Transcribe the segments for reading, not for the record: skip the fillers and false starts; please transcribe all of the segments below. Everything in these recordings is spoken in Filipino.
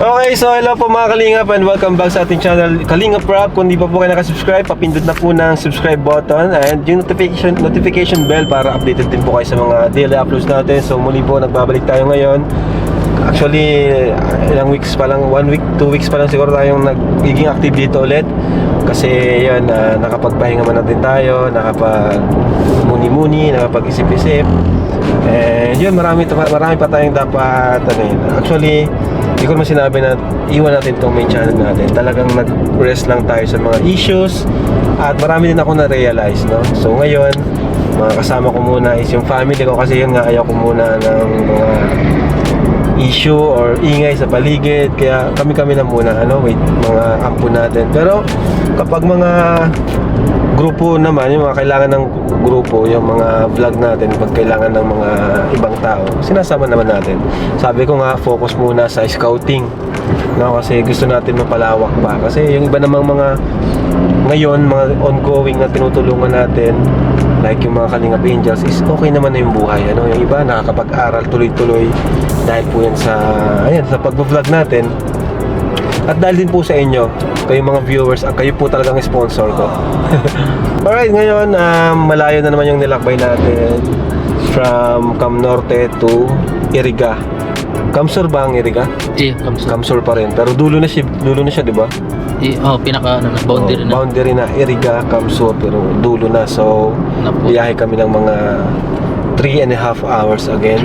Okay, so hello po mga Kalingap and welcome back sa ating channel Kalingap Rap. Kung di pa po kayo nakasubscribe, papindot na po ng subscribe button and yung notification bell para updated din po kayo sa mga daily uploads natin. So muli po, nagbabalik tayo ngayon. Actually, ilang weeks pa lang, 1 week, 2 weeks pa lang siguro tayong nagiging active dito ulit. Kasi yan, nakapagpahinga man natin tayo, nakapag-muni-muni, nakapag-isip-isip. And yun, marami pa tayong dapat actually, hindi ko naman sinabi na iwan natin itong main channel natin. Talagang nag-rest lang tayo sa mga issues. At marami din ako na-realize, no? So ngayon, mga kasama ko muna is yung family ko. Kasi yun nga, ayaw ko muna ng mga issue or ingay sa paligid. Kaya kami-kami na muna, mga ampo natin. Pero kapag mga grupo naman, yung mga kailangan ng grupo, yung mga vlog natin, pag kailangan ng mga ibang tao, sinasama naman natin. Sabi ko nga, focus muna sa scouting, no? Kasi gusto natin mapalawak pa. Kasi yung iba namang mga ngayon, mga ongoing na tinutulungan natin, like yung mga Kalingap Angels, is okay naman na yung buhay, Yung iba nakakapag-aral tuloy-tuloy dahil po yan sa pag-vlog natin. At dahil din po sa inyo, kayong mga viewers, kayo po talagang sponsor ko. Alright, ngayon malayo na naman yung nilakbay natin from Cam Norte to Iriga. Camsur ba ang Iriga? Iya, Camsur. Camsur pa rin, pero dulo na siya, di ba? Pinaka boundary na. Boundary na, Iriga, Camsur, pero dulo na. So, biyahe kami ng mga 3.5 hours again.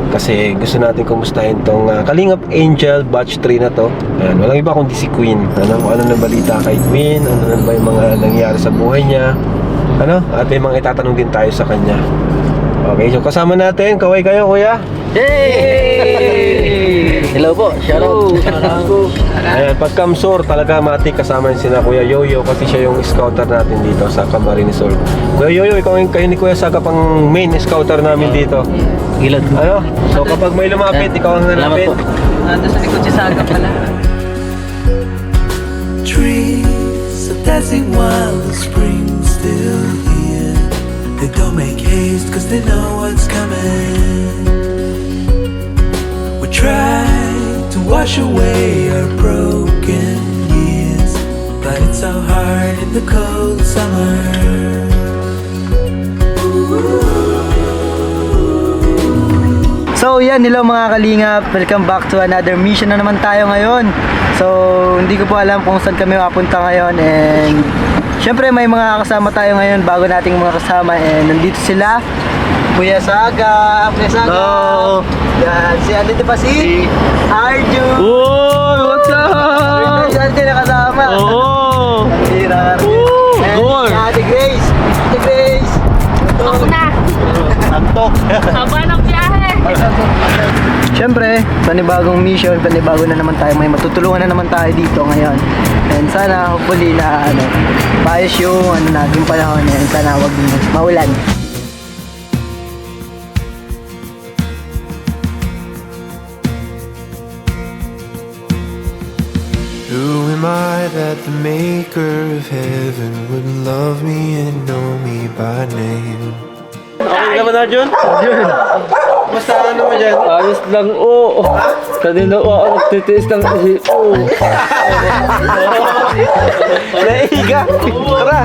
Kasi gusto natin kumustahin tong Kalingap Angel Batch 3 na to. Ayan, walang iba kundi si Queen. Ano na balita kay Queen, ano na ba yung mga nangyari sa buhay niya, at may mga itatanong din tayo sa kanya. Okay, so kasama natin, kaway kayo kuya. Hey! Hello po, shout out. Ayan, pag Camsur talaga matik kasama yun sina Kuya Yoyo kasi siya yung scouter natin dito sa Camarines Resort. Kuya Yoyo, kayo ni Kuya Saga pang main scouter namin dito. Gilad. So kapag may lumapit, ikaw ang nalapit. Nandun sa likod si Saga pala. Trees are dancing while the spring's still here. They don't make haste cause they know what's coming. We try to wash away our broken years, but it's so hard in the cold summer. So yan, hello mga Kalingap, welcome back to another mission na naman tayo ngayon. So hindi ko po alam kung saan kami mapunta ngayon, and syempre may mga kasama tayo ngayon, bago nating mga kasama, and nandito sila Kuya Saga. Hello. Yan, andito pa si Arju. Uy, what's up? Si Arju na kasama. Oo. And si Ate Grace. Ako na. Antok. Haba ng biyahe. Siyempre, panibagong mission, panibago na naman tayo. May matutulungan na naman tayo dito ngayon. And sana, hopefully na paayos yung natin panahon. And sana wag maulan. Who am I that the maker of heaven wouldn't love me and know me by name? Okay naman na, Jun? Basta mo dyan? Ayos lang, oo. Kanina ako nagtitiis ng oo. Naiga. Tara.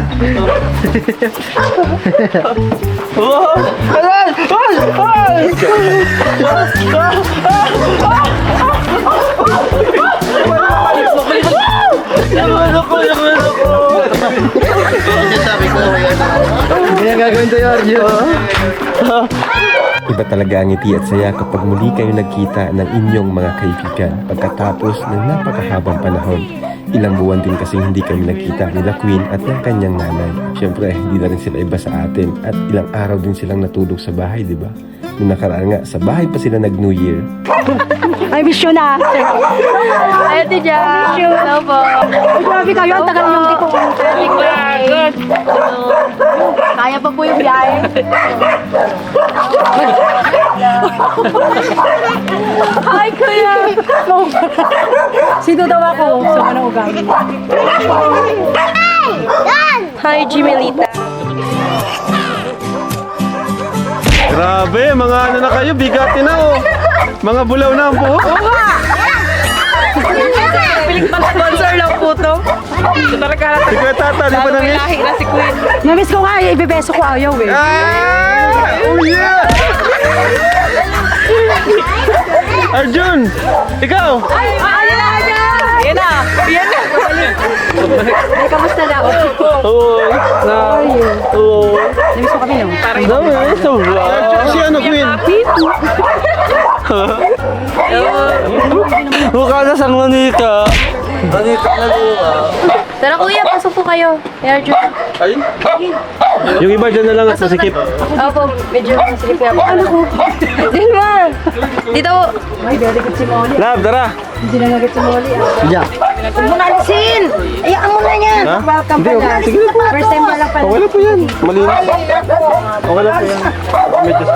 Hindi na gagawin tayo, Arju. Iba talaga ang ngiti at saya kapag muli kayo nagkita ng inyong mga kaibigan pagkatapos ng napakahabang panahon. Ilang buwan din kasi hindi kami nagkita nila Queen at ng kanyang nanay. Siyempre, hindi na rin sila iba sa atin at ilang araw din silang natulog sa bahay, di ba? Nung nakaraan nga, sa bahay pa sila nag-New Year. I miss you na. Ay, Ate Jan. I miss you. Hello po. Grabe kayo. Ang tagal yung di ko. Good. Kaya pa po yung biyahe. Hi, Kuya. Sino daw ako? So, anong ugali? Hi, Jimelita. Grabe, mga ano na kayo, bigati na oh. Mga bulaw na ang buhok. Si Kuya Tata, di ba na-miss? Namiss ko nga, ibebeso ko ayaw eh. Oh yeah! Arjun! Ikaw! Ay, ayun na! Ayun na! Ayun na! Ay, kamusta na? Oo. Oo. Namiss ko kami, no? Ang dami, sobra. Si ano, Queen? Mukha na sang manika. Manika na luha. Tara kuya, pasok po kayo. Arjun. Yung iba dyan na lang at masikip. Opo, medyo masilip nga po. Ano ko? Dilma! Dito po. Ay, very good si Molly. Lab, tara! Hindi na nagit si Molly. Yeah. Huwag mo na alisin! Ayaan mo na yan! Ha? Welcome Hindi, pala. sige na po. First time pala pala. Okay lang po yan. Malinis. Okay lang po yan. Medyo sa...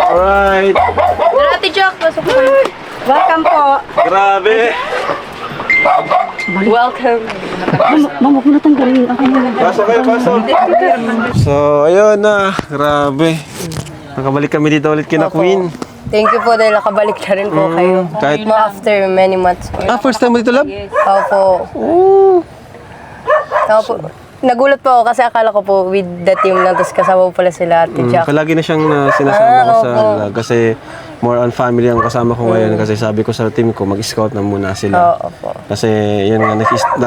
Alright. Tara, Ate Jack, pasok po. Welcome po. Grabe. Welcome. Mama, huwag mo na tanggalin. Okay na. Pasok kayo, pasok. So, ayun na. Grabe. Nakabalik kami dito ulit kina Queen. Thank you po dahil nakabalik na rin po kayo. Kahit... Mo after many months. first time mo dito, Lab? Opo. Opo. Nagulat po ako kasi akala ko po with the team lang, tapos kasama po pala sila Ate Jack. Palagi na siyang sinasama ko sa... opo. Kasi more on family ang kasama ko ngayon. Kasi sabi ko sa team ko, mag-scout na muna sila. Opo. Kasi yun nga,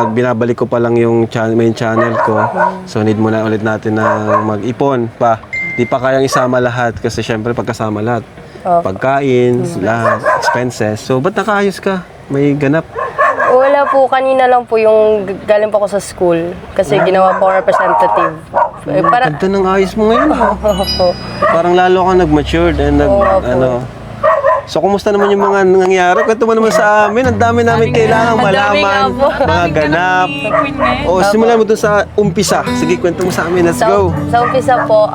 binabalik ko pa lang yung main channel ko. So need muna ulit natin na mag-ipon pa. Di pa kayang isama lahat kasi syempre pagkasama lahat. Pagkain, lahat, expenses. So ba't nakaayos ka? May ganap. Wala po, kanina lang po yung galing po ako sa school kasi ginawa po akong representative. Para, Ganda ng ayos mo ngayon. opo. Parang lalo kang nag-matured and Oo, opo. ano. So, kumusta naman yung mga nangyayari? Kwento mo naman sa amin. Ang dami namin kailangang Ang dami malaman. nga po. Mga ganap. O, simulan mo dun sa umpisa. Sige, kwento mo sa amin. Let's go. Sa umpisa po,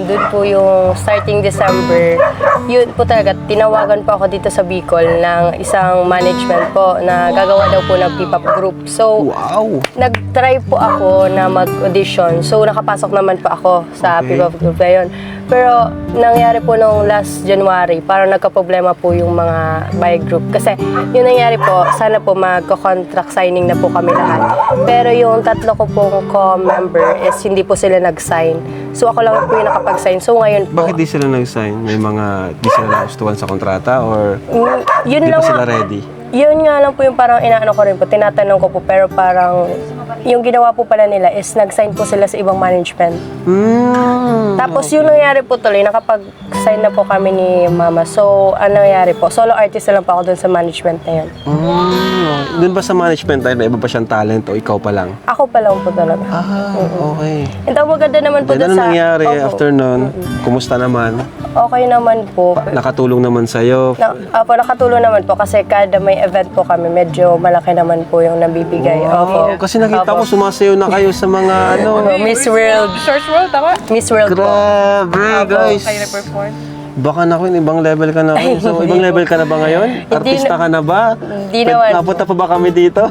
dun po yung starting December, yun po talaga, tinawagan po ako dito sa Bicol ng isang management po na gagawa daw po ng P-pop group. So, Wow. nag-try po ako na mag-audition. So, nakapasok naman po ako sa Okay. P-pop group na yun. Pero, nangyari po nung last January, parang nagka-problema po yung mga by group. Kasi, yung nangyari po, sana po magko-contract signing na po kami lahat. Pero yung tatlo ko pong co-member is hindi po sila nag-sign. So, ako lang po yung nakapag-sign. So, ngayon po, Bakit di sila nag-sign? May mga di sila nagustuhan sa kontrata or yun di lang pa sila ready? Yun nga lang po yung parang inaano ko rin po, tinatanong ko po, pero parang yung ginawa po pala nila is nag-sign po sila sa ibang management. Tapos yung nangyari po tuloy, nakapag-sign na po kami ni Mama. So, ano nangyari po? Solo artist na lang po ako dun sa management na yun. Doon ba sa management tayo, may iba pa siyang talent o ikaw pa lang? Ako pa lang po talaga. Okay. And ang maganda naman po Then dun ano sa... nangyari Opo. after nun? Kumusta naman? Okay naman po. Nakatulong naman sa'yo? Nakatulong naman po kasi kada may event po kami, medyo malaki naman po yung nabibigay. Opo. Kasi nakita ko sumasayaw na kayo sa mga ano. Miss World. Short World, tama? Miss World po. Grabe, guys. Kayo na-perform. Baka na ibang level ka na. So, ibang level ka na ba ngayon? Artista ka na ba? Hindi naman. Napunta pa ba kami dito?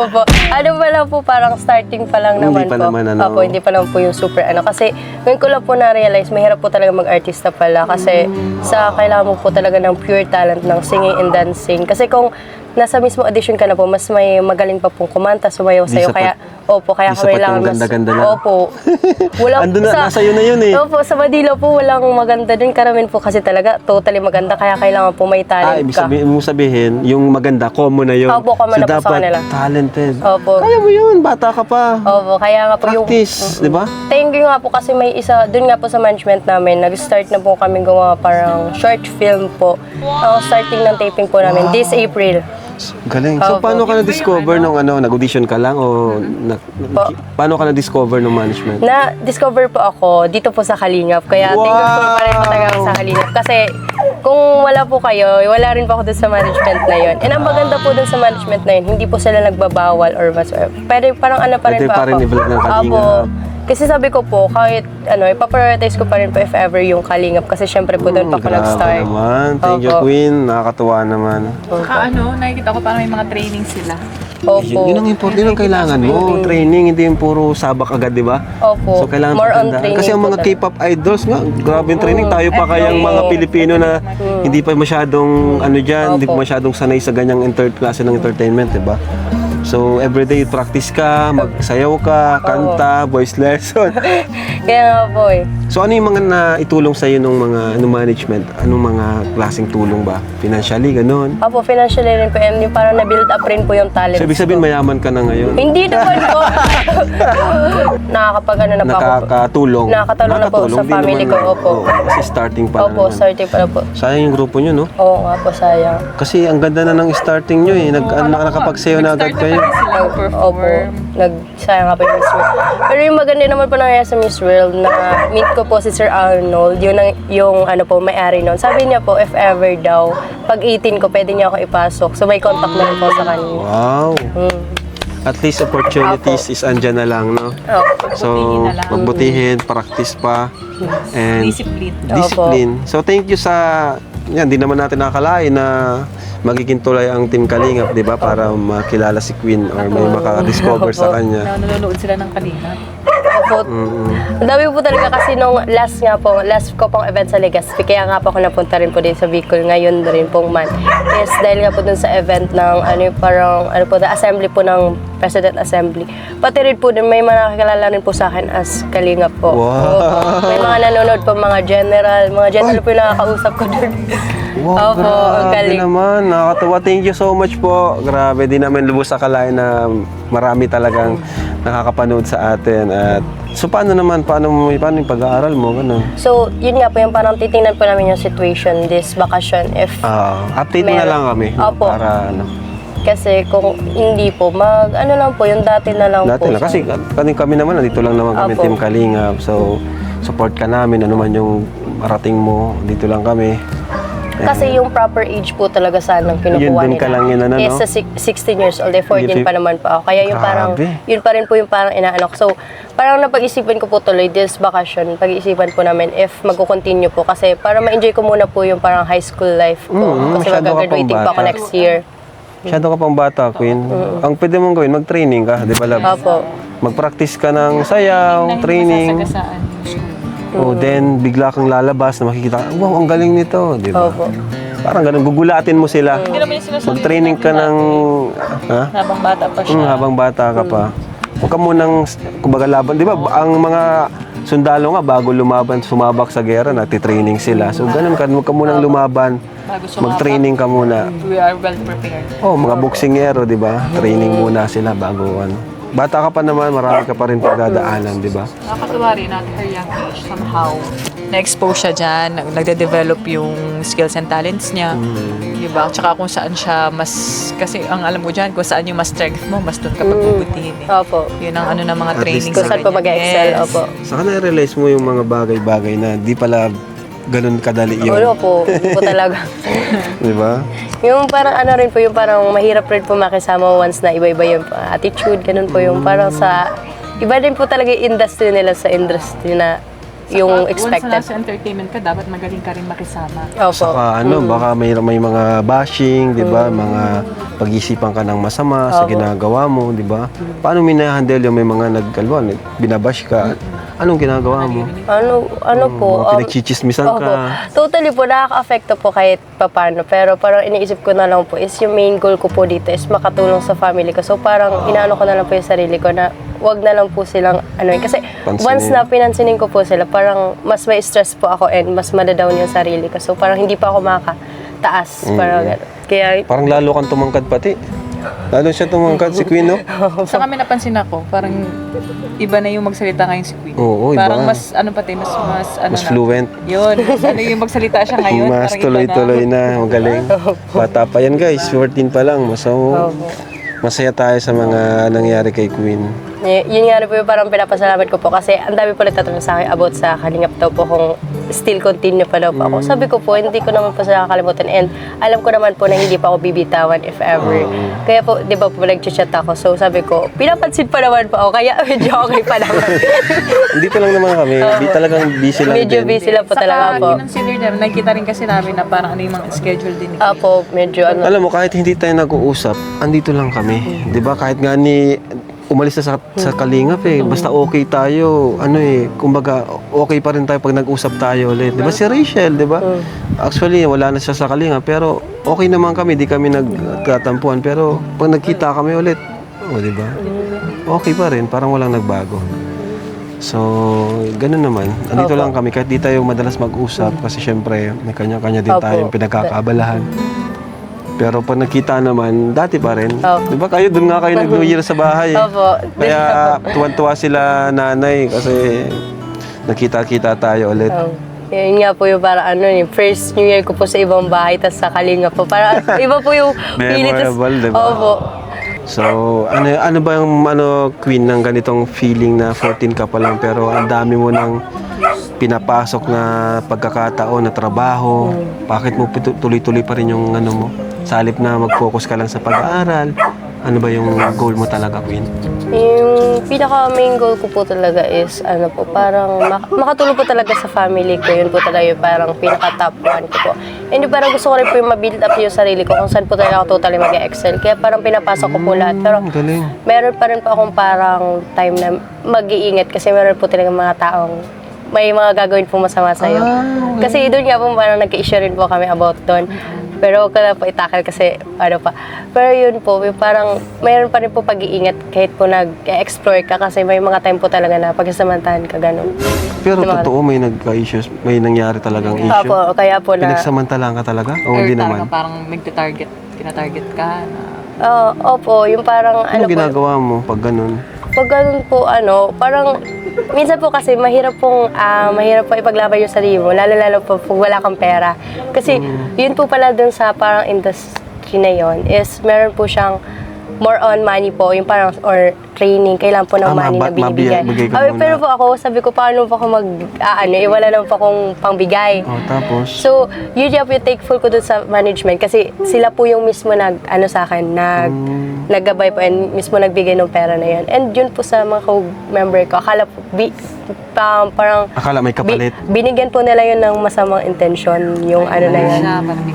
Opo. Ano pa lang po, parang starting pa lang Hindi naman pa po. naman, ano. Opo, hindi pa lang po yung super ano. Kasi ngayon ko lang po na-realize, mahirap po talaga mag-artista pala. Kasi sa kailangan mo po talaga ng pure talent ng singing and dancing. Kasi kung nasa mismo audition ka na po, mas may magaling pa pong kumanta, sumayaw Di sa'yo. sapat- Kaya, opo, kaya di sapat yung ganda-ganda lang. Opo. Walang, Andun na, nasa iyo na yun eh. Opo, sa Manila po, walang maganda dun. Karamin po kasi talaga, totally maganda. Kaya kailangan po may talent Ibig ka. sabihin, yung maganda, common na yun. Opo, common na po sa dapat kanila. talented. Opo. Kaya mo yun, bata ka pa. Opo, kaya nga po yung... Practice, di ba? Thank you nga po kasi may isa, dun nga po sa management namin, nag-start na po kami gumawa parang short film po. Starting ng taping po namin, this April. Galing. So, Opo. paano ka na-discover nung nag-audition ka lang o paano ka na-discover nung management? Na-discover po ako dito po sa Kalingap, kaya thank you po pa rin po talaga sa Kalingap. Kasi kung wala po kayo, wala rin po ako dun sa management na yun. And ang maganda po dun sa management na yun, hindi po sila nagbabawal or whatsoever. Pwede parang ano pa rin Pwede po pa rin ako. i-vlog ng Kalingap. Opo. Kasi sabi ko po, kahit ipaprioritize ko pa rin po if ever yung Kalingap. Kasi syempre po doon pa ako Grabe nag-start. naman. Thank you, Opo. Queen. Nakakatuwa naman. Nakikita ko parang may mga training sila. Opo. Yun ang important, yun ang kailangan mo. Training, hindi yung puro sabak agad, di ba? Opo. So, kailangan More on pagandaan. training Kasi ang po mga talaga. K-pop idols nga, grabe yung training. Tayo pa kayang mga Pilipino na hindi pa masyadong, ano dyan, hindi pa Opo. masyadong sanay sa ganyang klase ng entertainment, di ba? So, everyday practice ka, magsayaw ka, kanta, voice lesson. Kaya nga po eh. So, ano yung mga naitulong sa'yo ng mga management? Anong mga klaseng tulong ba? Financially, ganun? Opo, financially rin po. And yung parang na-build up rin po yung talent. So, ibig sabihin, mayaman ka na ngayon? Hindi naman po. Nakakapag ano na po ako. Nakakatulong. Nakakatulong na po sa Hindi family naman, ko, opo. Kasi starting pa Opo, naman. starting pa na po. Sayang yung grupo nyo, no? Oo nga po, sayang. Kasi ang ganda na ng starting nyo eh. Nakakapagsayo na agad kayo. Opo, nagsayang nga po yung Miss World. Pero yung maganda naman po nangyayari sa Miss World na meet ko po si Sir Arnold, yung ano po, may-ari nun. Sabi niya po, if ever daw, pag 18 ko, pwede niya ako ipasok. So may contact na rin po sa kanya. Wow. At least opportunities is andyan na lang, no? Opo. So, Magbutihin na lang. magbutihin, practice pa, and Discipline. discipline. So, thank you sa, yan, di naman natin nakakalain na magiging tulay ang Team Kalingap, di ba? Para makilala si Queen or may makaka-discover sa kanya. Na nanonood sila ng Kalinga. Opo. Ang dami po talaga kasi nung last ko pong event sa Legazpi, kaya nga po ako napunta rin po din sa Bicol ngayon rin pong month. Yes, dahil nga po dun sa event ng the assembly po ng President Assembly. Pati rin po din may mga nakakilala rin po sa akin as Kalingap po. Wow. Opo. May mga nanonood po, mga general po yung nakakausap ko dun. Wow, Opo, ang grabe galing. naman. Nakakatawa. Thank you so much po. Grabe, di namin lubos akalain na marami talagang nakakapanood sa atin. At so, paano yung pag-aaral mo? Ganun. So, yun nga po yung parang titingnan po namin yung situation this vacation if Update mo na Meron. lang kami. Opo. Para ano. kasi kung hindi po, ano lang po, yung dati na lang Dati po. lang. Kasi kami naman, nandito lang naman kami, Opo. Team Kalingap. So, support ka namin. Ano man yung marating mo, dito lang kami. Kasi yung proper age po talaga sanang kinukuha Yun, dun nila. ka lang yun, ano, Is no? sa 16 years old, 14 pa naman po ako. Kaya yung parang, Grabe. yun pa rin po yung parang inaano ko. So, parang napag-isipan ko po tuloy this vacation, pag-isipan po namin if magko-continue po. Kasi para ma-enjoy ko muna po yung parang high school life ko. Kasi masyado ka pang mag-graduating pa ako bata. next year. Masyado ka pang bata, Queen. Ang pwede mong gawin, mag-training ka, di ba, love? Opo. Mag-practice ka ng sayaw, training. Masasagasaan. O then, bigla kang lalabas na makikita, wow, ang galing nito, di ba? Opo. Parang ganun, gugulatin mo sila. Hindi naman yung sinasabi Mag-training ka ng, ha? habang bata pa siya. Habang bata ka pa. Huwag ka munang, kumbaga laban. Di ba, ang mga sundalo nga, bago lumaban, sumabak sa gera, nagtitraining sila. So, ganun ka, huwag ka munang lumaban. Bago sumabak. Mag-training ka muna. We are well prepared. Oh, mga boksingero, di ba? Training muna sila bago ano. Bata ka pa naman, marami ka pa rin pagdadaanan, di ba? Nakakatuwa rin at her young age, somehow, na-expose siya dyan, nagde-develop yung skills and talents niya. Diba? Tsaka kung saan siya mas, kasi ang alam mo dyan, kung saan yung mas strength mo, mas doon ka pagbubutihin eh. Opo. Yun ang ano ng mga At training least Kung saan po mag-excel, opo. Saka na-realize mo yung mga bagay-bagay na di pala ganun kadali yun. Ulo po, hindi po talaga. Di ba? Yung parang ano rin po, yung parang mahirap rin po makisama once na iba-iba yung attitude, ganun po yung parang sa, iba din po talaga yung industry nila sa industry na yung Once na expected. nasa entertainment ka, dapat magaling ka rin makisama. Opo. Saka baka may mga bashing, di ba? Mga pag-isipan ka ng masama sa Opo. ginagawa mo, di ba? Paano minahandle yung may mga binabash ka? Anong ginagawa mo? Ano po? Mga pinagchichismisan Opo. ka. Totally po, nakaka-affecto po kahit papano. Pero parang iniisip ko na lang po is yung main goal ko po dito is makatulong sa family ko. So parang inaano ko na lang po yung sarili ko na wag na lang po silang kasi Pansinin. once na pinansinin ko po sila, parang mas may stress po ako and mas madadown yung sarili ko. So parang hindi pa ako makataas. Parang gano'n. Kaya Parang lalo kang tumangkad pati. Lalo siya tumangkad, si Queen, no? Sa kami napansin ako, parang iba na yung magsalita ngayon si Queen. Oo, iba. Parang mas, ano Mas na. fluent. Yun, mas ano yung magsalita siya ngayon. Mas parang tuloy-tuloy na. Magaling. Bata pa yan, guys. 14 pa lang. Masaya tayo sa mga nangyari kay Queen. Yun nga rin po yung parang pinapasalamat ko po kasi ang dami po nagtatanong sa akin about sa Kalingap daw po kung still continue pa daw po ako. Sabi ko po, hindi ko naman po sila nakakalimutan and alam ko naman po na hindi pa ako bibitawan if ever. Kaya po, di ba po nag-chat ako, so sabi ko, pinapansin pa naman po ako, kaya medyo okay pa naman. Dito lang naman kami. Talagang busy lang Medyo din. busy lang po talaga po. Consider namin, nakikita rin kasi namin na parang ano yung mga schedule din. Apo, medyo ano. Alam mo, kahit hindi tayo nag-uusap, andito lang kami. Di ba? Kahit nga umalis na sa Kalingap basta okay tayo, kumbaga okay pa rin tayo pag nag-usap tayo ulit. Di ba si Rachel, di ba? Actually, wala na siya sa Kalingap, pero okay naman kami, di kami nagtatampuan. Pero pag nagkita kami ulit, O, di ba? Okay pa rin, parang walang nagbago. So, ganun naman. Andito lang kami, kahit di tayo madalas mag-usap kasi syempre, may kanya-kanya din Opo. tayong pinagkakaabalahan. Pero pag nakita naman, dati pa rin. Opo. Di ba kayo, doon nga kayo nag-New Year sa bahay. Opo. Kaya tuwan-tuwa sila nanay kasi nakita-kita tayo ulit. Yun nga po yung para first New Year ko po sa ibang bahay, tas sa Kalinga po. Para iba po yung feeling. Memorable, di ba? Opo. So, ano ba yung Queen ng ganitong feeling na 14 ka pa lang pero ang dami mo nang pinapasok na pagkakataon na trabaho. Bakit mo tuloy-tuloy pa rin yung ano mo? Sa halip na mag-focus ka lang sa pag-aaral. Ano ba yung goal mo talaga, Queen? Yung pinaka main goal ko po talaga is parang makatulong po talaga sa family ko. Yun po talaga yung parang pinaka top one ko po. And yung parang gusto ko rin po yung ma-build up yung sarili ko kung saan po talaga ako totally mag-excel. Kaya parang pinapasok ko po lahat. Pero Galing. meron pa rin po akong parang time na mag-iingat kasi meron po talaga mga taong may mga gagawin po masama sa'yo. Kasi doon nga po parang nagka-issue rin po kami about doon. Pero kaya po itakal kasi pa. Pero yun po, yung parang mayroon pa rin po pag-iingat kahit po nag-explore ka kasi may mga time po talaga na pagsasamantahan ka ganun. Pero Diba? totoo, may nagka-issues, may nangyari talagang issue. Opo, kaya po na... Pinagsamantalaan ka talaga? O Or hindi naman? parang tina-target ka na Opo, yung parang Ano ginagawa mo pag ganun? Pag ganun po, parang minsan po kasi mahirap po ipaglaban yung sarili mo, lalo po pag wala kang pera. Kasi yun po pala dun sa parang industry na yun is meron po siyang more on money po, yung parang or training, kailangan po ng money na binibigay. Mabigay ka muna. Pero po ako, sabi ko, paano po ako wala naman po akong pangbigay. Tapos? So, yun yung thankful ko dun sa management kasi sila po yung mismo sa akin, naggabay po and mismo nagbigay ng pera na yun. And yun po sa mga member ko, akala po, parang Akala may kapalit? binigyan po nila yun ng masamang intention, yung na yun.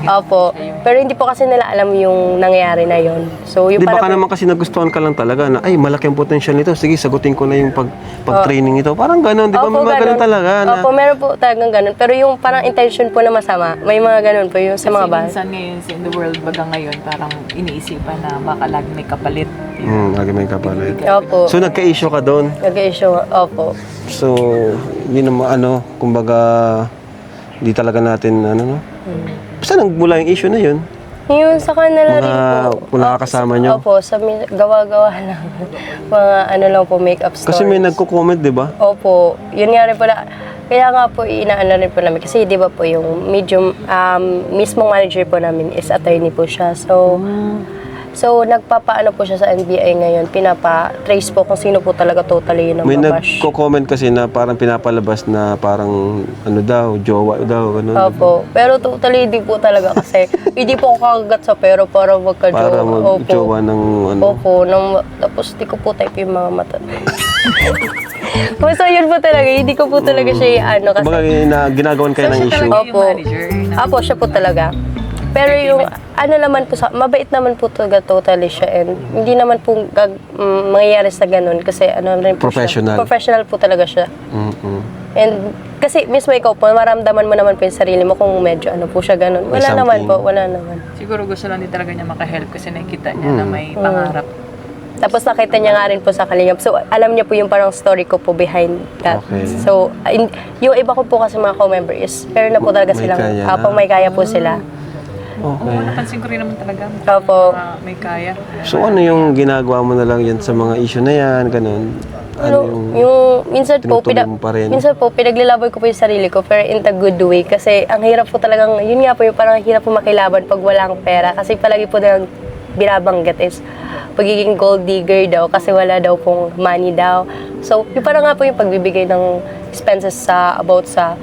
Opo. Pero hindi po kasi nila alam yung nangyayari na yun. So, yung Di baka parang, naman kasi nagustuhan ka lang talaga na, ay, malaki ang potential nito. Sige, sagutin ko na yung pag-training ito. Parang ganun, di ba? May mga ganun talaga. Opo, meron po talagang ganun. Pero yung parang intention po na masama, may mga ganun po yung sa mga bahay. minsan ngayon in the world baga ngayon parang iniisipan na baka lagi may kapalit. Lagi may kapalit. Opo. So, nagka-issue ka doon. Nag-issue, opo. So, yun naman, kumbaga, hindi talaga natin, Basta nagmula yung issue na yun. Yung sa kanila rin po. Kung nakakasama nyo. Opo, gawa-gawa lang. Mga lang po, make-up stories. Kasi may nagko-comment, di ba? Opo. Yun nga rin po kaya nga po, inaano rin po namin. Kasi di ba po, yung mismong manager po namin is attorney po siya. So, nagpapaano po siya sa NBI ngayon, pinapa-trace po kung sino po talaga totally yun ang May mabash. nagko-comment kasi na parang pinapalabas na parang, jowa daw, ganun. Opo. Pero totally di po talaga kasi hindi po ako kakagat sa pero para magka-jowa. Para mag-jowa ng Opo. Tapos di ko po type yung mga mata. So, yun po talaga. Hindi ko po talaga siya kasi... Kumbaga, ginagawan kayo ng issue. Opo. Opo, siya po talaga. Pero yung naman po, mabait naman po talaga totally siya and hindi naman po mangyayari sa ganun kasi rin po Professional. siya. Professional po talaga siya. Mm-mm. And kasi mismo ikaw po, maramdaman mo naman po yung sarili mo kung medyo po siya ganun. May Wala naman something. po, wala naman. Siguro gusto lang din talaga niya makahelp kasi nakikita niya na may pangarap. Tapos nakita niya nga rin po sa Kalingap. So, alam niya po yung parang story ko po behind that. Okay. So, yung iba ko po kasi mga co-member is, pero na po talaga May silang, kaya na. may kaya po sila. Okay. Napansin ko rin naman talaga. Opo. May kaya. So, ano yung ginagawa mo na lang yan sa mga issue na yan, ganun? Yung minsan po, tinutuloy mo pa rin? minsan po, pinaglalaban ko po yung sarili ko, pero in the good way. Kasi ang hirap po talagang, yun nga po, yung parang hirap po makilaban pag walang pera. Kasi palagi po nilang binabanggit is pagiging gold digger daw kasi wala daw pong money daw. So, yung parang nga po yung pagbibigay ng expenses about sa,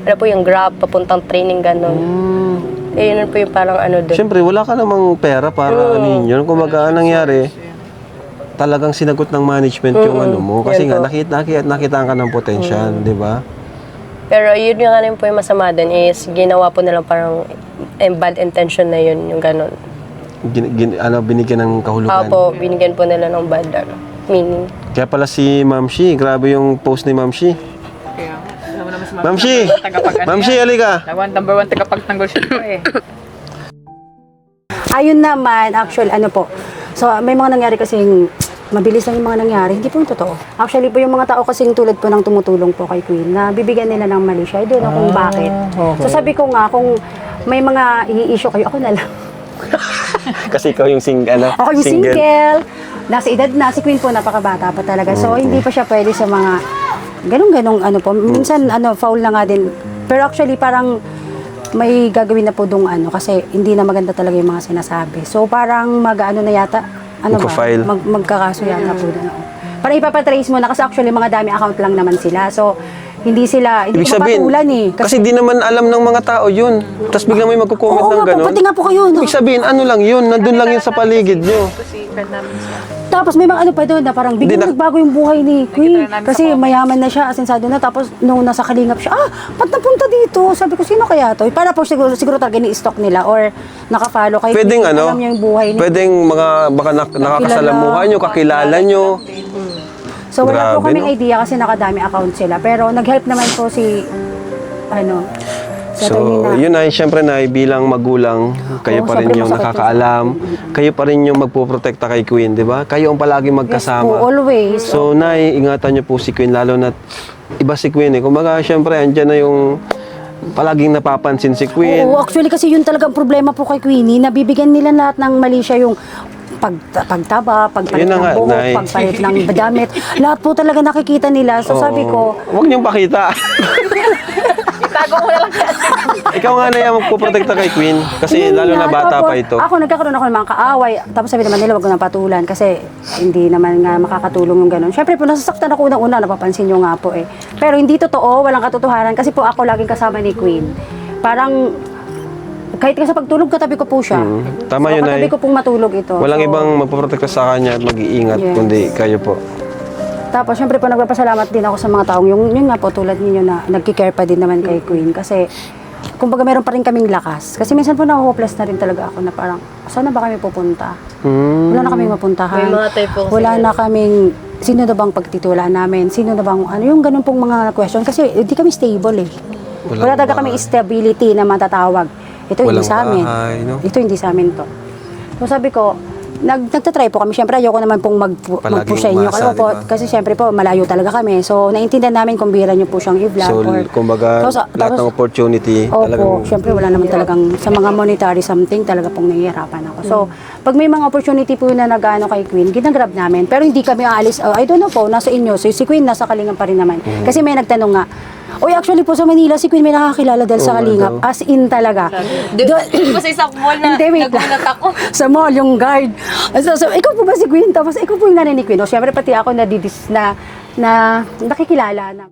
yung Grab, papuntang training, gano'n. Yun po yung parang doon. Siyempre, wala ka namang pera para yun. Kumbaga, anong nangyari, talagang sinagot ng management yung mo. Kasi Yan nga, po. nakita ka ng potential, di ba? Pero yun nga rin po yung masama doon is ginawa po nilang parang bad intention na yun, yung gano'n. Binigyan ng kahulugan. Opo, binigyan po nila ng bad meaning. Kaya pala si Ma'am Shi, grabe yung post ni Ma'am Shi. Kaya, alam mo naman si Ma'am Shi! Ma'am Shi, halika! Number 1 tagapagtanggol siya po eh. Ayun naman, actual, po. So, may mga nangyari kasing mabilis lang yung mga nangyari. Hindi po yung totoo. Actually po yung mga tao kasing tulad po ng tumutulong po kay Queen na bibigyan nila ng mali siya. I don't know kung bakit. So sabi ko nga, kung may mga i-issue kayo, ako na lang. Kasi ikaw yung Ako yung single. Nasa edad na. Si Queen po, napakabata pa talaga. So hindi pa siya pwede sa mga ganong ano po. Minsan foul na nga din. Pero actually parang may gagawin na po dong kasi hindi na maganda talaga yung mga sinasabi. So parang mag-ano na yata, Magpa-file. magkakaso yata po doon. Para ipapatrace mo na kasi actually mga dami account lang naman sila. So hindi Ibig sabihin, mapatulan kasi di naman alam ng mga tao yun. Tapos biglang may magko-comment Oo ng nga po, gano'n. pati nga po kayo. No? Ibig sabihin, ano lang yun, nandun lang yun sa paligid nyo. Tapos may mga pa doon na parang biglang nagbago yung buhay ni Queen. Kasi mayaman na siya, asensado na. Tapos nung nasa Kalingap siya, ba't napunta dito? Sabi ko, sino kaya to? Para po siguro talaga ni-stalk nila or nakafollow kay Pwedeng Queen. Alam niya yung buhay niya. pwedeng baka nakakasalamuhan nyo, kakilala nyo. So wala po Grabe, kaming no? idea kasi nakadami account sila. Pero nag-help naman po si So, yun ay, syempre na bilang magulang, kayo Oo, pa rin sobrang yung masakit nakakaalam, kayo pa rin yung magpuprotekta kay Queen, di ba? Kayo ang palaging magkasama. Yes po, always. So, Nay, ingatan niyo po si Queen, lalo na iba si Queen eh. Kumbaga, syempre, andyan na yung palaging napapansin si Queen. Oo, actually kasi yun talaga ang problema po kay Queenie. Nabibigyan nila lahat ng mali siya yung pagtaba, pagpalit Yun na ng nga, buhok, Nay. pagpalit ng damit. Lahat po talaga nakikita nila. So sabi ko, Huwag niyong pakita. Ikaw nga na yung magpuprotekta kay Queen. Kasi yun lalo na nga, bata tapos, pa ito. Ako nagkakaroon ako ng mga kaaway. Tapos sabi naman nila, wag ko nang patulan kasi hindi naman nga makakatulong yung ganun. Siyempre po, nasasaktan ako unang-una, napapansin nyo nga po eh. Pero hindi totoo, walang katotohanan kasi po ako laging kasama ni Queen. Parang kahit ka sa pagtulog, katabi ko po siya. Tama So, yun, Nay. katabi ko pong matulog ito. Walang So, ibang magpuprotekta sa kanya at mag-iingat, Yes. kundi kayo po. Tapos, syempre po, nagpapasalamat din ako sa mga taong yun nga po, tulad ninyo na nagkikare pa din naman kay Queen. Kasi, kumbaga, meron pa rin kaming lakas. Kasi minsan po, na-hopeless na rin talaga ako na parang, saan na ba kami pupunta? Wala na kaming mapuntahan. May mga type po kasi Wala na kaming, sino na bang pagtitulaan namin? Sino na bang, yung ganun pong mga question. Kasi, hindi kami stable eh. Wala talaga kami stability na matatawag. Ito hindi Walang sa amin. bahay, no? Ito hindi sa amin to. So sabi ko, nagtatry po kami. Siyempre, ayoko naman pong mag-push sa inyo. umasa, Po, diba? kasi siyempre po, malayo talaga kami. So, naintindihan namin kung bira nyo po siyang i-vlog. So, or, kumbaga, lahat ng opportunity, Opo, talagang siyempre wala naman talagang sa mga monetary something talaga pong nahihirapan ako. So, pag may mga opportunity po na nag-ano kay Queen, ginagrab namin. Pero hindi kami aalis. I don't know po, nasa inyo. So, si Queen nasa Kalingap pa rin naman. Kasi may nagtanong nga, oy, actually po sa Manila, si Queen may nakakilala dahil sa Kalingap. As in talaga. Kasi sa mall na Hindi, wait lang. nagulat ako. Sa mall, yung guard. So, ikaw po ba si Queen? Tapos, ikaw po yung nanay ni Queen. O, siyempre, pati ako na nakikilala na.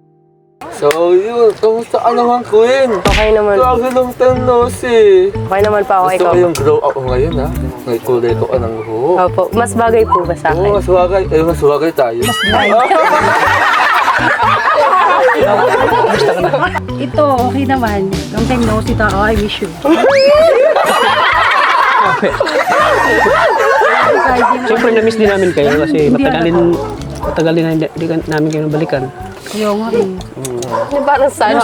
So, yun. Kamusta ka naman, Queen? Okay naman. Grabe long time no see. Okay naman pa ako, Gusto ikaw. ko yung grow up ko ngayon, ha? May kulay ko ka ng buhok. Opo, mas bagay po ba sa Oo, akin? mas wagay. Mas wagay tayo. Ito, okay naman. Long time no see tao. I miss you. Siyempre, na-miss din namin kayo kasi matagal din hindi namin kayo nabalikan. Ayaw nga eh. Yung parang sad.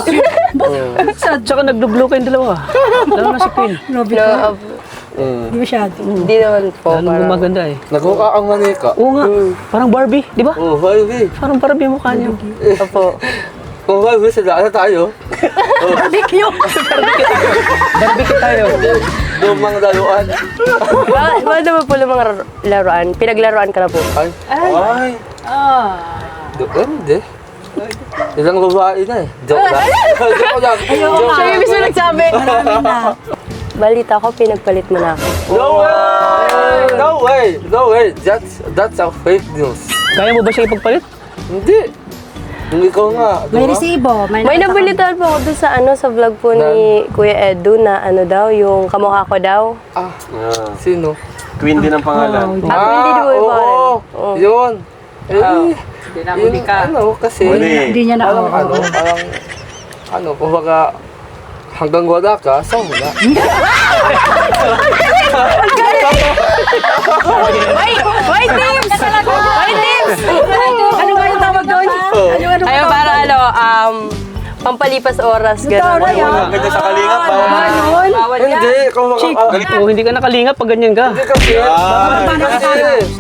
Tsaka nagdublo kayong dalawa. Lalo na si Queen. Grabe No, ka. Hindi masyado. Hindi naman po. Lalo Parang, gumaganda eh. Nagkukaang manika. Oo nga, parang Barbie, di ba? Oo, Barbie. Parang Barbie yung mukha niyo. opo. Kung Barbie, sila na tayo. Barbie ka tayo. Lumang laruan. Bakit naman po yung mga laruan? Pinaglaruan ka na po. Ay. Ay. Depende. Ilang babae na eh. Joke lang. Joke lang. Joke Siya lang. yung mismo nagsabi. Balita ko, pinagpalit mo na ako. No way! No way! No way! That's a fake news. Kaya mo ba siya ipagpalit? Hindi. Kung ikaw nga, May diba? resibo. May nabalitaan po ako dun sa sa vlog po ni Kuya Edu na daw, yung kamukha ko daw. Ah, sino? Queen din ang pangalan. Hindi di ba iba? Oo. Yun. Yun, kasi Hindi niya na kumbaga, hanggang wala ka, so wala. Why teams? Why teams? Ano ba yung tawag doon? Ayun, para pampalit palipas oras. Gano'n. Ganda sa kalingap, bawal. Hindi, Oh, hindi ka nakalingap pag ganyan ka.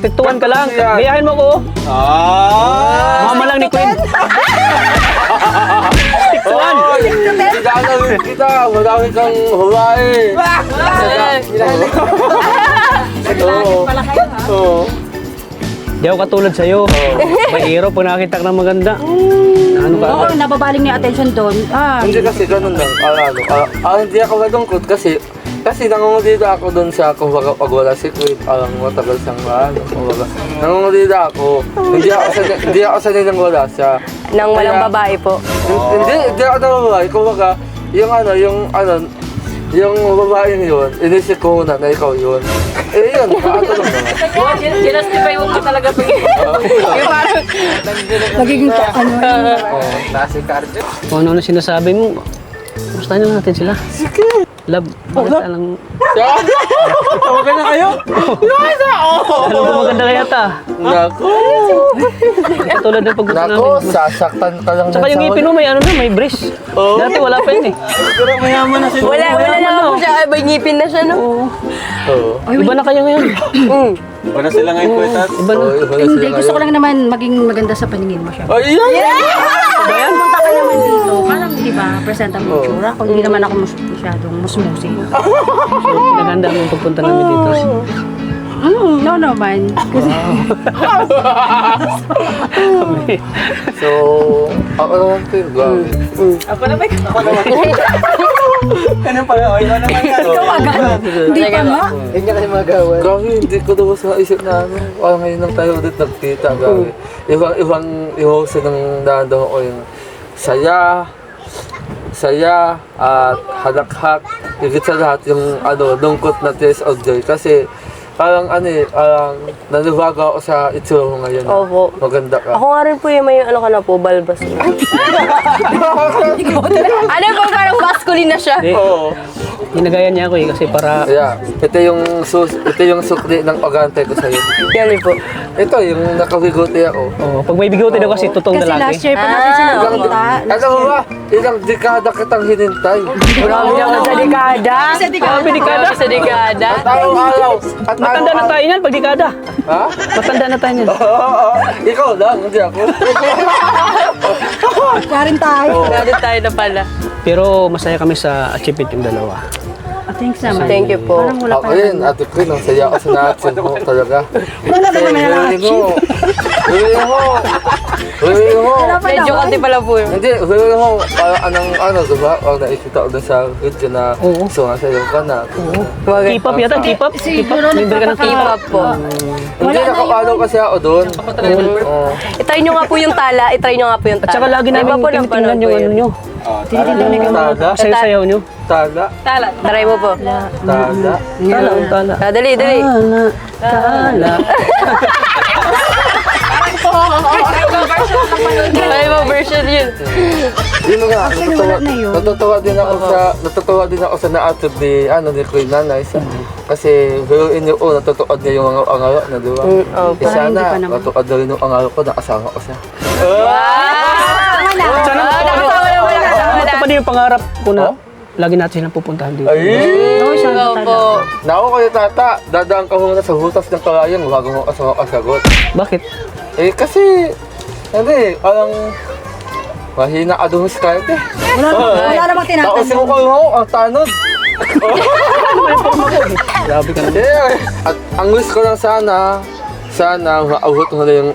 Tiktuan ka lang. Gayahin mo ko. Mama lang ni Queen. Tiktuan. kita, madami kang Hawaii. Di ako katulad sa'yo. May hero pag nakakita ka ng maganda. Ano ka? Oo, nababaling na yung attention doon. Hindi kasi ganun lang. Hindi ako nalungkot kasi nangungulida ako doon sa kumbaga pag wala si Queen, matagal siyang kumbaga. Nangungulida ako. Hindi ako sanay nang wala siya. Nang walang babae po. Hindi ako nang babae. Kumbaga, yung babaeng yun, inisip ko na ikaw yun. Yun, paatulong naman. Ginastify mo pa talaga pag Magiging Kung ano sinasabi mo, gusto na natin sila. Sige. Love, maganda lang. Tawagan na kayo? Ano ba maganda kaya ta? Naku! Katulad ng pag-gusto Naku, namin. sasaktan ka lang Saka yung ngipin mo may may brace. Dati wala pa yun eh. Pero mayaman na sila. Wala na ako siya. Ay, may ngipin na siya, no? Iba na kayo ngayon. Iba na sila ngayon, Kuya. Iba na. Hindi, gusto ko lang naman maging maganda sa paningin mo siya. Ay, Punta ka naman dito, parang di ba, presentable yung tsura. Kung hindi naman ako masyadong musmusi. Naganda mo yung pagpunta namin dito. No naman. Kasi So, ako naman po yung gamit. Ganun pala, ikaw naman yan. hindi pa nga. Yun niya kasi magawan. Grabe, hindi ko daw sa isip na parang ngayon lang tayo ulit nagkita. Grabe. Ibang ihosa ng dahan-dahan ko yung saya, at halakhak. Higit sa lahat yung lungkot na tears of joy. Kasi parang parang nanibago ako sa itsura ko ngayon. Opo. Maganda ka. Ako nga rin po yung may balbas. Ano po, parang masculine na siya. Oo. Ginagaya niya ako eh kasi para Yeah. Ito yung sukli ng pagantay ko sa'yo. Yan po. Ito yung nakabiguti ako. pag may bigote daw kasi totoong Kasi last lalaki. year pa natin sila nakita. Alam mo ba, ilang dekada kitang hinintay. Grabe naman sa dekada. Grabe, dekada. Sa dekada. Araw-araw. At Matanda na tayo niyan pag dekada. Ha? Matanda na tayo niyan. Oo. Ikaw lang, hindi ako. Kaya rin tayo. Grabe tayo na pala. Pero masaya kami sa achievement yung dalawa. Thanks naman. Thank you po. Parang wala Ako pa rin, Ate Queen, ang saya ko sa na-achieve mo talaga. Wala pa naman na-achieve. Huwag mo. Medyo kasi pala po yun. Hindi, huwag mo. Parang diba? Huwag nakikita ko doon sa video na sungasayaw ka na. K-pop yata, K-pop? Siguro Member ka ng K-pop. K-pop po. Hindi, nakapalo kasi ako doon. I-try nyo nga po yung tala. I-try nyo nga po yung At tala. saka lagi namin Iba po ng tinitingnan panood yung ko ano yun. nyo. Tala. Sayaw-sayaw nyo. Tala. Try mo po. Tala. Tala. Dali. Tala. Try mo version yun. Yun nga, natutuwa din ako sa na-achieve ni Queen Nanay. Kasi biruin niyo, natutuwa niya yung mga angaro na, di ba? Opo. Sana, natutuwa na rin yung angaro ko, nakasama ko siya. Sana ito pa din yung pangarap ko na lagi natin silang pupuntahan dito. Opo. Naku kayo tata, dadaan ka muna sa hutas ng kalayang bago mo kasagot. Bakit? Kasi, parang mahina ka doon sa kahit eh. Wala namang Tapos tinatanong. yung ko, ang tanod. Grabe ka na. At ang wish ko lang sana maabot mo na yung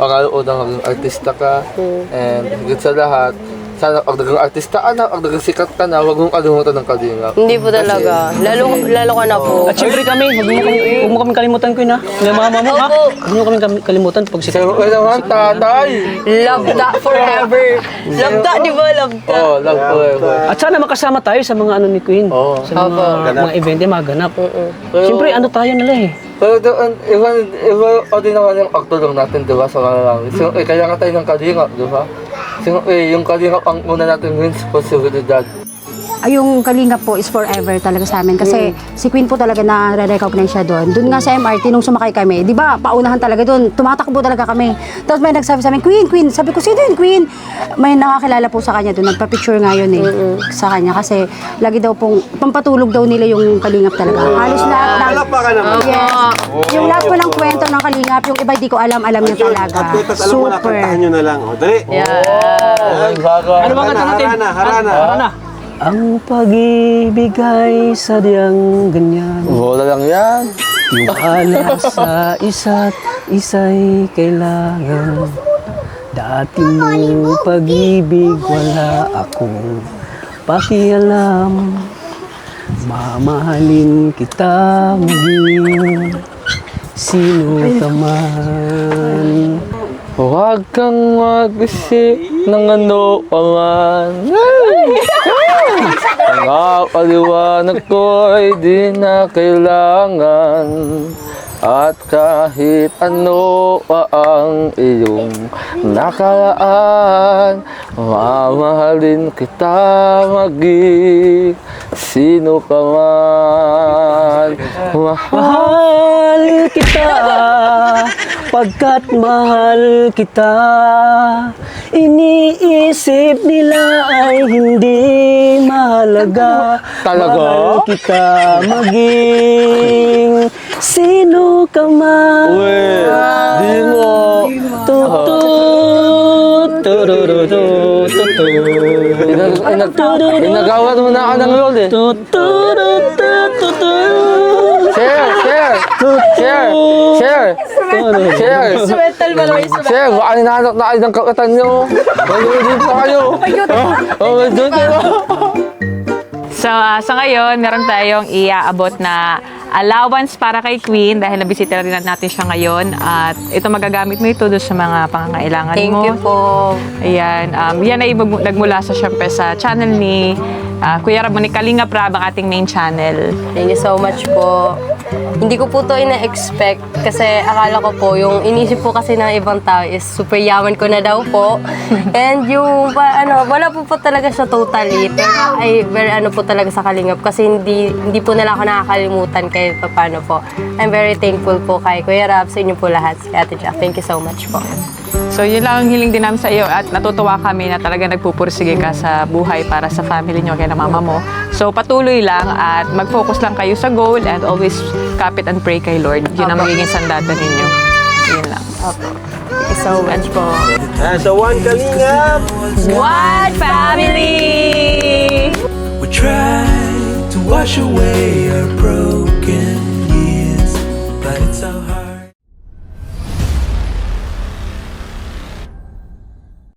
pangalaon ng maging artista ka. And higit sa lahat, sana pag naging artista ka na, pag naging sikat ka na, huwag mong kalimutan ng kalingap. Hindi po talaga. Lalo ka na po. At syempre kami, huwag mo kami kalimutan ko yun ha. Yung mama mo ha. Huwag mo kami kalimutan pag sikat. Sa'yo ka naman, tatay! Love that forever. Love that, di ba? Love that. Oh, love forever. At sana makasama tayo sa mga ano ni Queen. Oo. Sa mga event mga ganap. Siyempre ano tayo nila eh. Pero doon, iba o din naman yung pagtulong natin, di ba, sa malalangit. So, kaya nga tayo ng kalingap, di ba? So, yung kalingap ang una natin responsibilidad. yung Kalingap po is forever talaga sa amin. Kasi si Queen po talaga na-recognize siya doon. Doon nga sa MRT, nung sumakay kami, di ba, paunahan talaga doon. Tumatakbo talaga kami. Tapos may nagsabi sa amin, Queen. Sabi ko, sino yun, Queen? May nakakilala po sa kanya doon. Nagpa-picture nga yun sa kanya. Kasi lagi daw pong, pampatulog daw nila yung Kalingap talaga. Halos lahat ng... Palakpakan naman. Yes. Yung lahat po ng kwento ng Kalingap, yung iba di ko alam niya talaga. At alam mo na, kantahan nyo na lang. O, dali. Ano bang kanta natin? Harana. Ang pag-ibig ay sadyang ganyan. Wala lang yan. Tiwala sa isa't isa'y kailangan. Dati mo pag-ibig wala akong pakialam. Mamahalin kita maging sino ka man. Huwag kang mag-isip ng ano pa man. Ang paliwanag ko'y di na kailangan. At kahit ano pa ang iyong nakaraan, mamahalin kita maging sino ka man. Mahal kita, pagkat mahal kita. Iniisip nila ay hindi mahalaga. Talaga? Mahal kita maging sino ka man. Uy, di mo. Inagawan mo na ako ng role eh. Share! Instrumental ba lang? Share! Baka hinahanap na kayo ng kakatan nyo. Mag-uudin pa kayo. Oh my God! So, sa ngayon, meron tayong iaabot na allowance para kay Queen dahil nabisita rin natin siya ngayon. At ito, magagamit mo ito doon sa mga pangangailangan mo. Thank you po. Ayan. Yan ay nagmula sa syempre sa channel ni Kuya Rab, ni Kalingap Rab, ang ating main channel. Thank you so much po. Hindi ko po to ina-expect kasi akala ko po, yung inisip po kasi ng ibang tao is super yaman ko na daw po. And yung, wala po talaga siya totally. Pero ay very po talaga sa Kalingap kasi hindi po nila ako nakakalimutan kahit paano po. I'm very thankful po kay Kuya Rab, sa inyo po lahat, si Ate Jack. Thank you so much po. So, yun lang ang hiling din namin sa iyo at natutuwa kami na talaga nagpupursige ka sa buhay para sa family nyo, kaya na mama mo. So, patuloy lang at mag-focus lang kayo sa goal and always kapit and pray kay Lord. Yun ang magiging sandata ninyo. Yun lang. Thank you so much po. So, one Kalingap. One family! We try to wash away our broken